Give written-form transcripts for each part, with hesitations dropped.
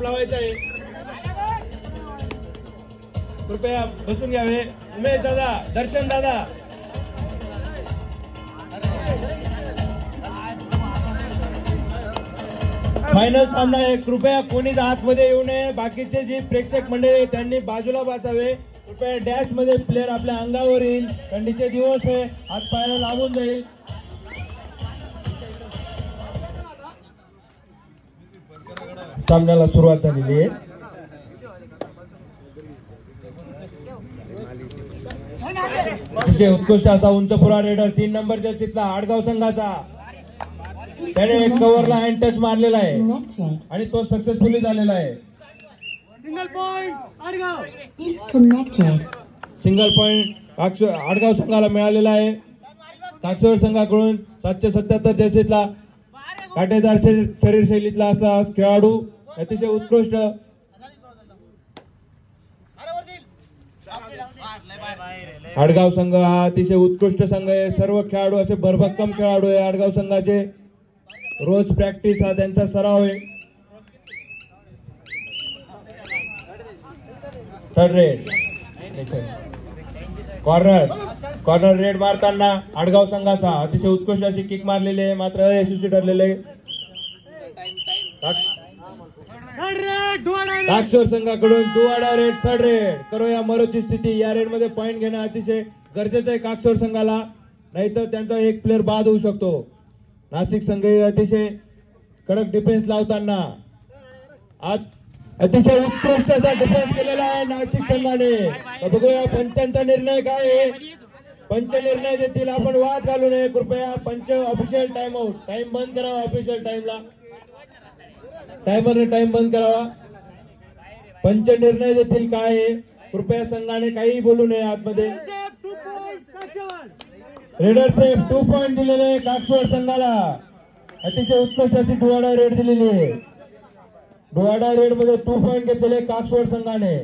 Stop लावायचा आहे. कृपया बसून घ्यावे. उमेश दादा, दर्शन दादा. फायनल सामना आहे. कृपया कोणीच आतमध्ये येऊ नये. बाकीचे जी प्रेक्षक मंडळी त्यांनी बाजूला बसावे. कृपया डॅश मध्ये प्लेअर आपल्या अंगावर येईल. थंडीचे दिवस आहे, हात पायाला लागून जाईल. सामन्याला सुरुवात झालेली आहे. उत्कृष्ट असा उंचपुरा रेडर 3 नंबरच्या सीटला आडगाव संघाचा. त्याने एक कव्हरला हँड टच मारलेला आहे आणि तो सक्सेसफुली झालेला आहे. सिंगल पॉइंट आडगाव संघाला मिळालेला आहे. काक्षेवर संघाकडून 777 जर्सीतला काटेदार शरीर शैलीतला असा खेळाडू, अतिशय उत्कृष्ट. आडगाव संघ हा अतिशय उत्कृष्ट संघ आहे. सर्व खेळाडू असे भरभक्कम खेळाडू आहे आडगाव संघाचे. रोज प्रॅक्टिस हा त्यांचा सराव आहे. थर्ड रेड कॉर्नर रेड मारताना आडगाव संघाचा अतिशय उत्कृष्ट अशी किक मारलेली आहे, मात्र यशस्वी ठरलेले. काक्षेवर संघाकडून दुवाडा रेड थर्ड रेड. करूया मरोची स्थिती. या रेड मध्ये पॉइंट घेणं अतिशय गरजेचं आहे काक्षेवर संघाला, नाहीतर त्यांचा एक प्लेअर बाद होऊ शकतो. नाशिक संघ अतिशय कडक डिफेन्स लावताना आज अतिशय उत्कृष्ट असा डिफेन्स केलेला आहे नाशिक संघाने. बघूया पंचांचा निर्णय काय आहे. पंच निर्णय देतील, आपण वाद घालू नये. कृपया पंच ऑफिशियल टाइम आउट. टाइम बंद करावा. ऑफिशियल टाइमला टायमरने टाइम बंद करावा. पंच निर्णय देतील काय आहे. कृपया संघाने काही बोलू नये आतमध्ये. रेडर सेफ 2 पॉइंट दिलेले काक्षेवर संघाला. अतिशय उत्कृष्ट अशी डोवाडा रेड दिलेली आहे. डोवाडा रेड मध्ये 2 पॉइंट घेतलेले काक्षेवर संघाने.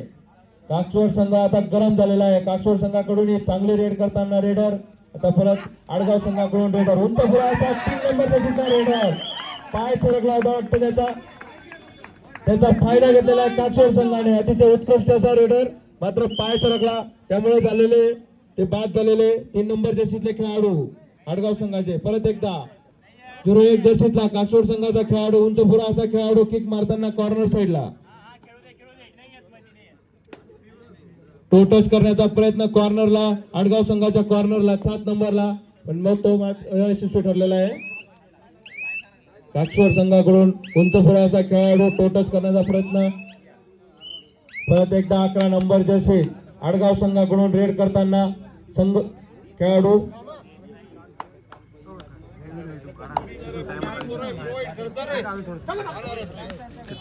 काक्षेवर संघ आता गरम झालेला आहे. काक्षेवर संघाकडून ही चांगली रेड करताना रेडर. आता परत आडगाव संघाकडून रेडर उंचपुरा असा 3 नंबरचा सुद्धा रेडर. पाय सरकला होता वाटतं, त्याचा फायदा घेतलेला आहे काक्षेवर संघाने. अतिशय उत्कृष्ट असा रेडर, मात्र पाय सरकला, त्यामुळे झालेले ते बाद झालेले 3 नंबर जर्सीतले खेळाडू आडगाव संघाचे. परत एकदा 01 जर्सीतला काक्षेवर संघाचा खेळाडू उंचपुरा असा खेळाडू किक मारताना कॉर्नर साइडला टो टच करण्याचा प्रयत्न कॉर्नरला, आडगाव संघाच्या कॉर्नरला 7 नंबरला, पण मग तो यशस्वी ठरलेला आहे. काक्षेवर संघाकडून उंचपुरा असा खेळाडू टो टच करण्याचा प्रयत्न. परत एकदा 11 नंबर जर्सी आडगाव संघाकडून रेड करताना संघ खेळाडू.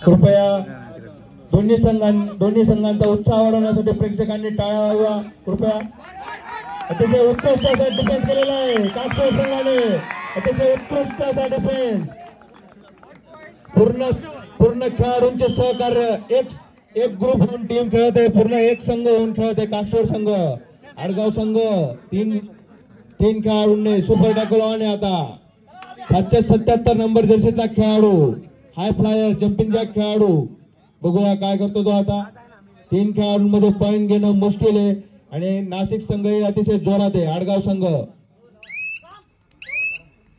कृपया दोन्ही संघांचा उत्साह वाढवण्यासाठी प्रेक्षकांनी टाळ्या वाजवा. कृपया. अतिशय उत्कृष्ट असा डिफेन्स केलेला आहे काक्षेवर संघाने. अतिशय उत्कृष्ट असा डिफेन्स. पूर्ण खेळाडूंचे सहकार्य, एक ग्रुप होऊन टीम खेळत आहे. पूर्ण एक संघ होऊन खेळत आहे काक्षेवर संघ. आडगाव संघ 3 खेळाडूंनी सुपर टॅकल ऑन आहे. आता 777 नंबर जर्सीतला खेळाडू, हाय फ्लायर जम्पिंग जॅक खेळाडू. बघूया काय करतो तो आता. 3 खेळाडूंमध्ये पॉइंट घेणं मुश्किल आहे आणि नाशिक संघ अतिशय जोरात आहे. आडगाव संघ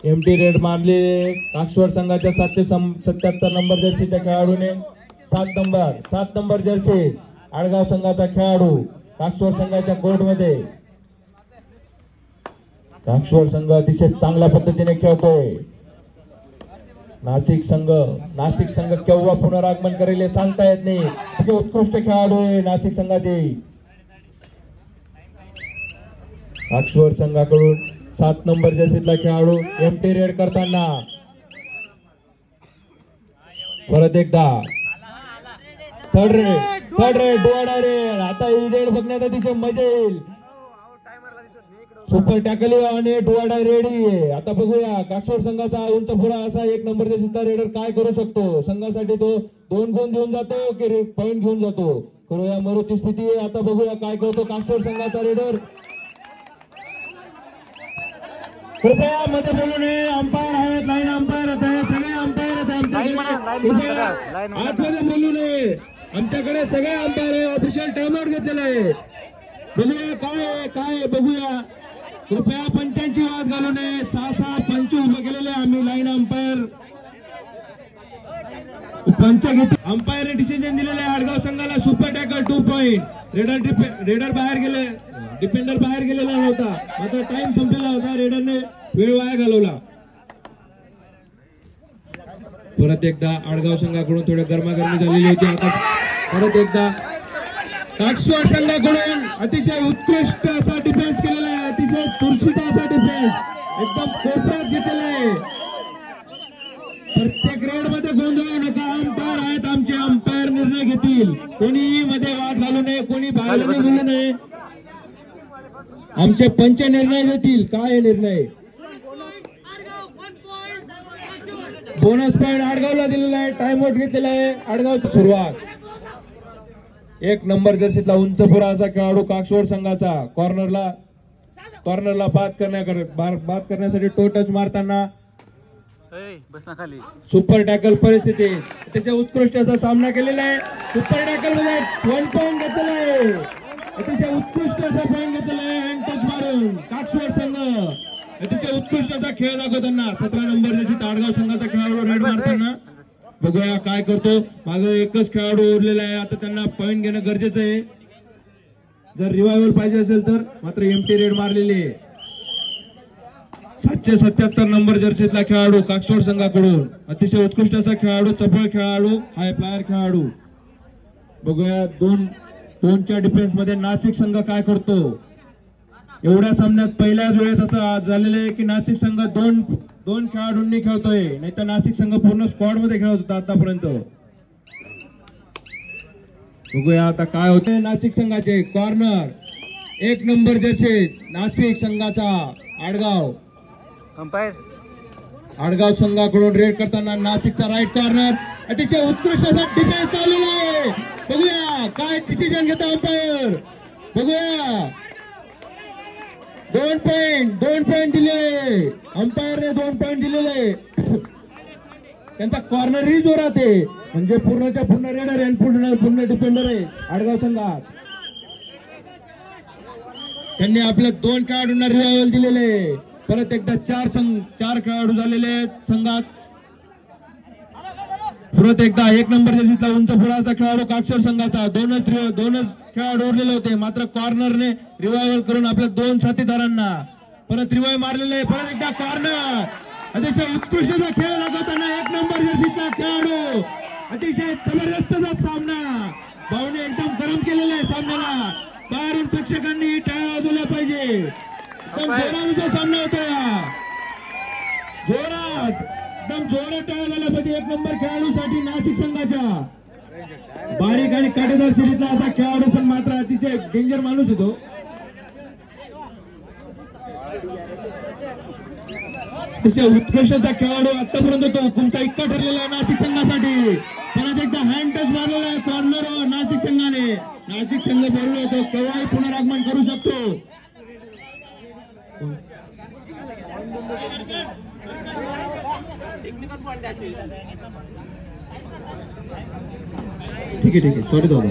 एमटी रेड मारले काक्षेवर संघाच्या 777 नंबर जर्सीच्या खेळाडूने. 7 नंबर जर्सी आडगाव संघाचा खेळाडू काक्षेवर संघाच्या कोर्टमध्ये. काक्षेवर संघ अतिशय चांगल्या पद्धतीने खेळतोय. नाशिक संघ केव्हा पुनरागमन करेल हे सांगता येत नाही. उत्कृष्ट खेळाडू आहे नाशिक संघाचे. काक्षेवर संघाकडून 7 नंबर जर्सीतला खेळाडू एमटी रेड करताना. परत एकदा थर्ड रेड डोवाडा रेड. आता ही रेड बघण्यात अतिशय मजा येईल. सुपर टॅकल आणि डोवाडा रेडी आहे. आता बघूया काक्षेवर संघाचा उंचपुरा असा 1 नंबर जर्सीचा रेडर काय करू शकतो. संघासाठी तो 2 गुण घेऊन जातो की पॉइंट घेऊन जातो. करूया मरोची स्थिती आहे. आता बघूया काय करतो काक्षेवर संघाचा रेडर. कृपया मध्ये बोलू नये. अंपायर आहेत, लाईन अंपायर आहेत, सगळे अंपायर आहेत आमचे आतमध्ये बोलू नये. आमच्याकडे सगळे अंपायर ऑफिशियल टाइमआउट घेतलेला आहे. बघूया काय बघूया. कृपया पंचांची वाद घालू नये. 6-6 पंच उभे केलेले आम्ही लाईन अंपायर पंच घेतले. अंपायरने डिसिजन दिलेले आहे आडगाव संघाला सुपर टॅकल 2 पॉइंट. रेडर बाहेर गेले, डिफेंडर बाहेर गेलेला नव्हता, मात्र टाइम संपलेला होता. रेडरने वेळ वाया घालवला. परत एकदा आडगाव संघाकडून थोडी गरमागरमी झालेली होती. आता परत एकदा काटस्वाड संघाकडून अतिशय उत्कृष्ट असा डिफेन्स केलेला आहे. अतिशय चुरशीचा असा डिफेन्स एकदम कोपऱ्यात घेतलेला आहे. प्रत्येक रेड मध्ये गोंधळ नका. अंपायर आहेत आमचे, अंपायर निर्णय घेतील. कोणीही मध्ये वाद घालू नये, कोणी बाहेर बोलू नये. आमचे पंच निर्णय देतील. काय निर्णय? बोनस पॉइंट आडगावला दिलेला आहे. टाइम आउट घेतलेला आहे. आडगावची सुरुवात. 1 नंबर जर्सीतला उंचपुरा असा खेळाडू काकसोड संघाचा कॉर्नरला बाद करण्यासाठी टो टच मारताना सुपर टॅकल परिस्थिती. त्याच्या उत्कृष्ट असा सामना केलेला आहे. सुपर टॅकल मध्ये 1 पॉइंट घेतलेला आहे. अतिशय उत्कृष्ट असा पॉइंट घेतलेला आहे. हँड टच मारून काकसोड संघ अतिशय उत्कृष्ट असा खेळ दाखवताना 17 नंबर जर्सीत आडगाव संघाचा खेळाडू रेड मारताना. बघूया काय करतो. मागे एकच खेळाडू उरलेला आहे. आता त्यांना पॉइंट घेणं गरजेचं आहे. जर रिवायवल पाहिजे असेल तर. मात्र एमटी रेड मारलेली आहे. 777 नंबर जर्सीतला खेळाडू काकसोड संघाकडून अतिशय उत्कृष्ट असा खेळाडू, चपळ खेळाडू, हाय फ्लायर खेळाडू. बघूया दोनच्या डिफेन्स मध्ये नाशिक संघ काय करतो. एवढ्या सामन्यात पहिल्याच वेळेस असं झालेलं आहे की नाशिक संघ दोन खेळाडूंनी खेळतोय. नाही तर नाशिक संघ पूर्ण स्क्वॉड मध्ये खेळत होता आतापर्यंत. बघूया आता काय होते. नाशिक संघाचे कॉर्नर 1 नंबर जर्सी नाशिक संघाचा आडगाव संघाकडून रेड करताना नाशिकचा राईट कॉर्नर. अतिशय उत्कृष्ट असा डिफेन्स चाललेला आहे. बघूया काय डिसिजन घेतो अंपायर. बघूया 2 पॉइंट दिले अंपायरने. 2 पॉइंट दिलेले. त्यांचा कॉर्नरही जोरात आहे. म्हणजे पूर्णच्या पूर्ण रेडर आहे, पूर्ण डिफेंडर आहे आडगाव संघात. त्यांनी आपल्या 2 खेळाडूंना रिवायवल दिलेले. परत एकदा 4 खेळाडू झालेले आहेत संघात. परत एकदा 1 नंबर जर्सीतला उंचपुराचा खेळाडू काकसोड संघाचा. दोनच खेळाडू उरलेले होते. मात्र कॉर्नरने रिवायवल करून आपल्या 2 साथीदारांना परत रिवाइव मारलेले आहे. परत एकदा कॉर्नर. अतिशय उत्कृष्ट खेळ दाखवताना 1 नंबर जर्सीचा खेळाडू. अतिशय जबरदस्त सामना. भाऊने एकदम गरम केलेला आहे सामन्याला. बाहेरून प्रेक्षकांनी टाळ्या वाजवल्या पाहिजे. एकदम जोराचा सामना होता. जोरात टाळ्या झाल्या पाहिजे 1 नंबर खेळाडूसाठी नाशिक संघाच्या. बारीक आणि काटेदार शरीराचा असा खेळाडू, पण मात्र अतिशय डेंजर माणूस होतो. अतिशय उत्कृष्टचा खेळाडू. आतापर्यंत तो हुकुमचा इतका ठरलेला आहे नाशिक संघासाठी. परत एकदा हँड टच मारलेला आहे कॉर्नर नाशिक संघाने. नाशिक संघ बोललो होतो केव्हाही पुनरागमन करू शकतो. ठीक आहे सॉरी दादा.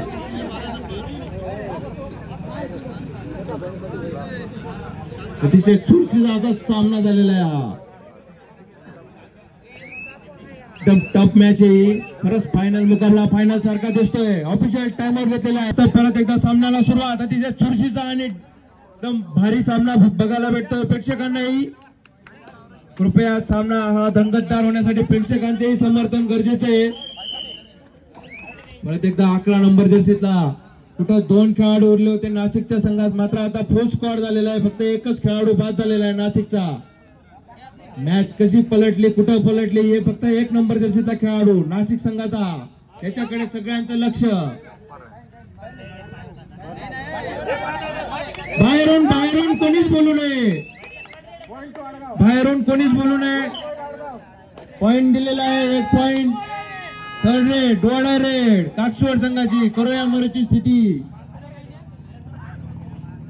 अतिशय चुरशीचा असा सामना झालेला आहे हा. एकदम टफ मॅच आहे. खरंच फायनल मुकाबला फायनल सारखा दिसतोय. ऑफिशियल टाइमआउट घेतलेला आहे. तर परत एकदा सामन्याला सुरुवात. अतिशय चुरशीचा आणि एकदम भारी सामना बघायला भेटतोय प्रेक्षकांनाही. कृपया सामना हा दंगतदार होण्यासाठी प्रेक्षकांचेही समर्थन गरजेचे आहे. परत एकदा 11 नंबर जर्सीतला कुठं 2 खेळाडू उरले होते नाशिकच्या संघात. मात्र आता फुल स्क्वॉड झालेला आहे. फक्त एकच खेळाडू बाद झालेला आहे नाशिकचा. मॅच कशी पलटली, कुठं पलटली, हे फक्त 1 नंबर जर्सीचा खेळाडू नाशिक संघाचा. त्याच्याकडे सगळ्यांचं लक्ष. बाहेरून कोणीच बोलू नये. पॉइंट दिलेला आहे 1 पॉइंट. थर्ड रेड, डोळा रेड काकसोड संघाची. करोया मोरोची स्थिती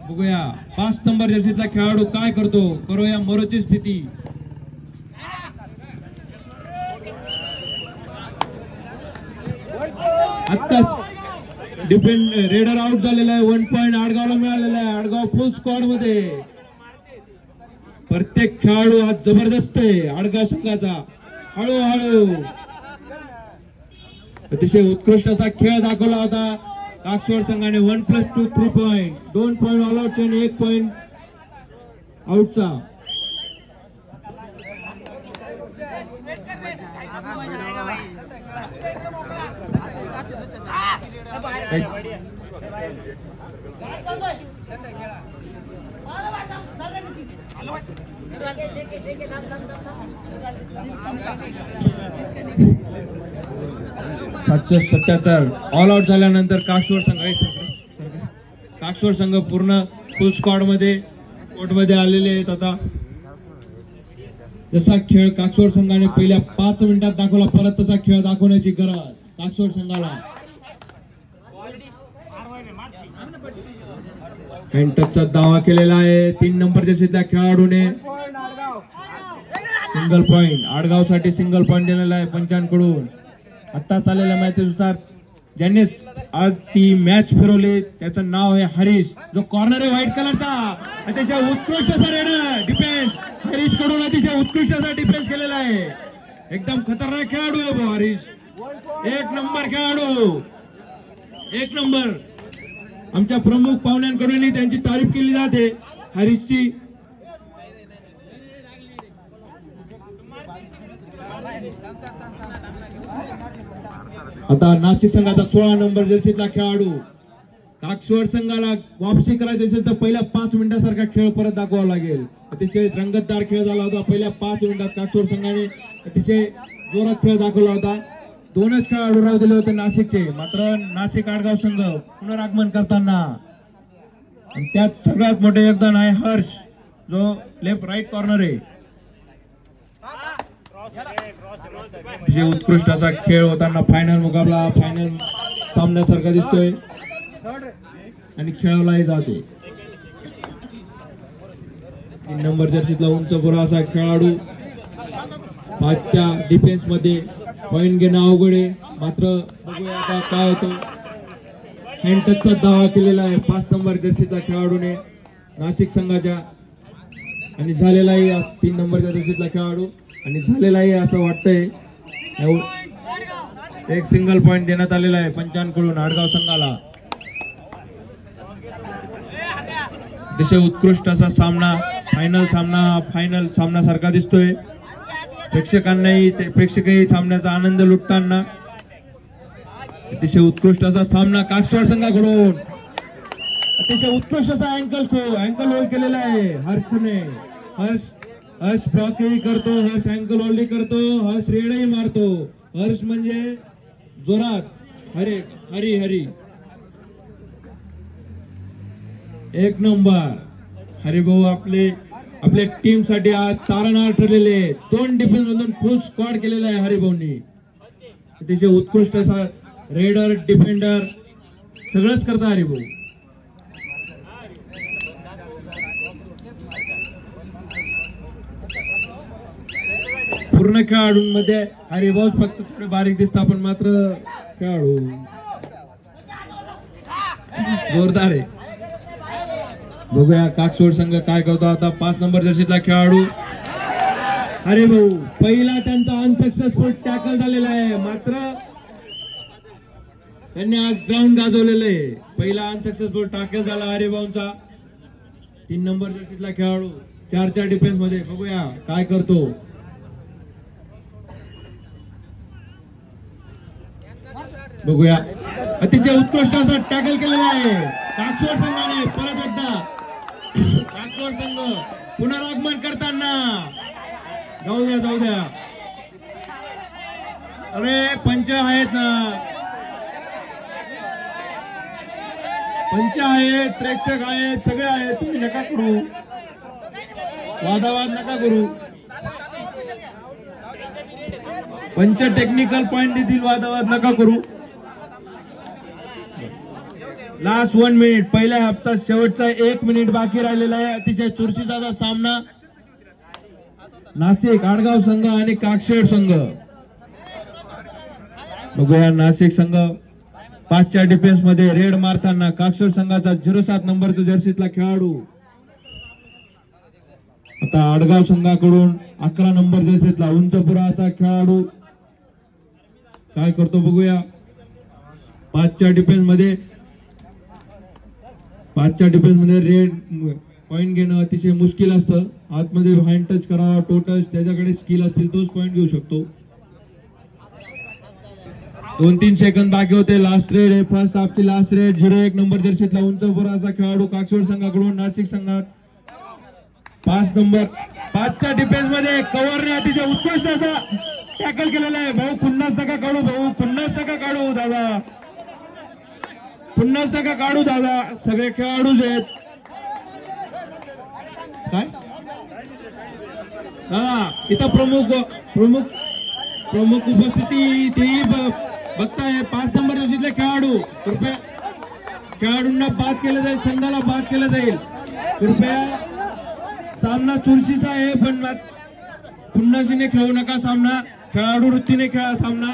बघूया. 5 नंबर जर्सीतला खेळाडू काय करतो. करोया मोरोची स्थिती. आत्ताच डिफेंड रेडर आउट झालेला आहे. 1 पॉइंट आडगावला मिळालेला आहे. आडगाव फुल स्क्वॉड मध्ये. प्रत्येक खेळाडू आज जबरदस्त आहे आडगाव संघाचा. हळूहळू अतिशय उत्कृष्ट असा खेळ दाखवला होता काकसोड संघाने. 1+2 3 पॉइंट. 2 पॉइंट ऑल आउट आणि 1 पॉइंट आउटचा. $777 ऑल आउट झाल्यानंतर काकसोड संघ पूर्ण फुल स्क्वॉड मध्ये कोर्ट मध्ये आलेले आहेत. आता जसा खेळ काकसोड संघाने पहिल्या 5 मिनिटात दाखवला परत तसा खेळ दाखवण्याची गरज काकसोड संघाला. टचचा दावा केलेला आहे 3 नंबर जर्सीतल्या खेळाडूने. सिंगल पॉइंट आडगावसाठी सिंगल पॉइंट दिलेला आहे पंचांकडून. आता चाललेल्या मॅचेसनुसार ज्यांनी आज ती मॅच फिरवली त्याचं नाव आहे हरीश. जो कॉर्नर आहे व्हाईट कलरचा अतिशय उत्कृष्ट असा रेडर डिफेन्स हरीश कडून अतिशय उत्कृष्ट असा डिफेन्स केलेला आहे. एकदम खतरनाक खेळाडू आहे हरीश. 1 नंबर खेळाडू. 1 नंबर. आमच्या प्रमुख पाहुण्यांकडूनही त्यांची तारीफ केली जाते हरीशची. आता नाशिक संघाचा 16 नंबर जर्सीतला खेळाडू. काकसोड संघाला वापसी करायची असेल तर पहिल्या 5 मिनिटांसारखा खेळ परत दाखवावा लागेल. अतिशय रंगतदार खेळ झाला होता. पहिल्या 5 मिनिटात काकसोड संघाने अतिशय जोरात खेळ दाखवला होता. 2च खेळाडू राहू दिले होते नाशिकचे. मात्र नाशिक आडगाव संघ पुनरागमन करताना आणि त्यात सगळ्यात मोठे योगदान आहे हर्ष जो लेफ्ट राईट कॉर्नर आहे. उत्कृष्ट असा खेळ होताना फायनल मुकाबला फायनल सामन्यासारखा दिसतोय आणि खेळवलाही जातो. 3 नंबर जर्सीतला उंच पुरा असा खेळाडू. 5च्या डिफेन्स मध्ये पॉइंट घेणं अवघड आहे. मात्र बघूया आता काय होतं. हँड टचचा दावा केलेला आहे 5 नंबर जर्सीच्या खेळाडूने नाशिक संघाच्या आणि झालेलाही 3 नंबर जर्सीतला खेळाडू आणि झालेलाही असं वाटतंय. एक सिंगल पॉइंट देण्यात आलेला आहे पंचांकडून आडगाव संघाला. अतिशय उत्कृष्ट असा सामना फायनल सामना सारखा दिसतोय. प्रेक्षकही सामन्याचा आनंद लुटताना. अतिशय उत्कृष्ट असा सामना काकसोड संघाकडून. अतिशय उत्कृष्ट असा अँकल होल्ड केलेला आहे हर्षने. हर्ष ब्लॉकही करतो. हर्ष अँकल होल्डिंग करतो. हर्ष रेडही मारतो. हर्ष म्हणजे जोरात. हरी 1 नंबर. हरिभाऊ आपले टीम साठी आज तारणहार ठरलेले. 2 डिफेन्स मधून फुल स्क्वॉड केलेला आहे हरिभाऊंनी. अतिशय उत्कृष्ट असा रेडर डिफेंडर सगळंच करता हरिभाऊ. पूर्ण खेळाडूंमध्ये हरिभाऊ फक्त थोडे बारीक दिसतात पण मात्र खेळाडू जोरदार आहे. बघूया काकसोड संघ काय करतो आता. 5 नंबर जर्सीतला खेळाडू हरिभाऊ. पहिला त्यांचा अनसक्सेसफुल टॅकल झालेला आहे. मात्र त्यांनी आज ग्राउंड गाजवलेलं आहे. पहिला अनसक्सेसफुल टॅकल झाला हरिभाऊंचा. 3 नंबर जर्सीतला खेळाडू 4च्या डिफेन्स मध्ये. बघूया काय करतो. बघूया अतिशय उत्कृष्ट असा टॅकल केलेला आहे काकसोड संघाने. परत एकदा काकसोड संघ पुनरागमन करताना. जाऊ द्या अरे पंच आहेत ना. पंच आहेत प्रेक्षक आहेत सगळे आहेत. तुम्ही नका करू वादावाद नका करू. पंच टेक्निकल पॉइंट देतील वादावाद नका करू. Last 1 minute. पहिल्या हप्ता शेवटचा 1 मिनिट बाकी राहिलेला आहे. अतिशय चुरशीचा सामना नाशिक आडगाव संघ आणि काकसोड संघ. बघूया नाशिक संघ 5च्या डिफेन्स मध्ये रेड मारताना काक्षोर संघाचा 07 नंबरचा जर्सीतला खेळाडू आता आडगाव संघाकडून 11 नंबर जर्सीतला उंचपुरा असा खेळाडू काय करतो बघूया. 5च्या डिफेन्स मध्ये रेड पॉइंट घेणं अतिशय मुश्किल असतं. आतमध्ये हँड टच करावा, टो टच, त्याच्याकडे स्किल असतील तोच पॉइंट घेऊ शकतो. 2-3 सेकंद बाकी होते. लास्ट रेड आहे, फर्स्ट हाफची लास्ट रेड. 01 नंबर जर्सीतला उंचपुरा असा खेळाडू काक्षोर संघाकडून नाशिक संघात 5 नंबर 5च्या डिफेन्स मध्ये कव्हरने अतिशय उत्कृष्ट असा टॅकल केलेला आहे. भाऊ पुन्हा नका काढू, भाऊ पुन्हा नका काढू दादा, पुन्हा नका काढू दादा. सगळे खेळाडूच आहेत काय दादा. इथं प्रमुख उपस्थिती तेही बघताय. 5 नंबर जर्सीतले खेळाडू कृपया खेळाडूंना बाद केलं जाईल, संघाला बाद केलं जाईल. कृपया सामना चुरशीचा आहे पण पुन्हा खेळू नका सामना. खेळाडू वृत्तीने खेळा सामना.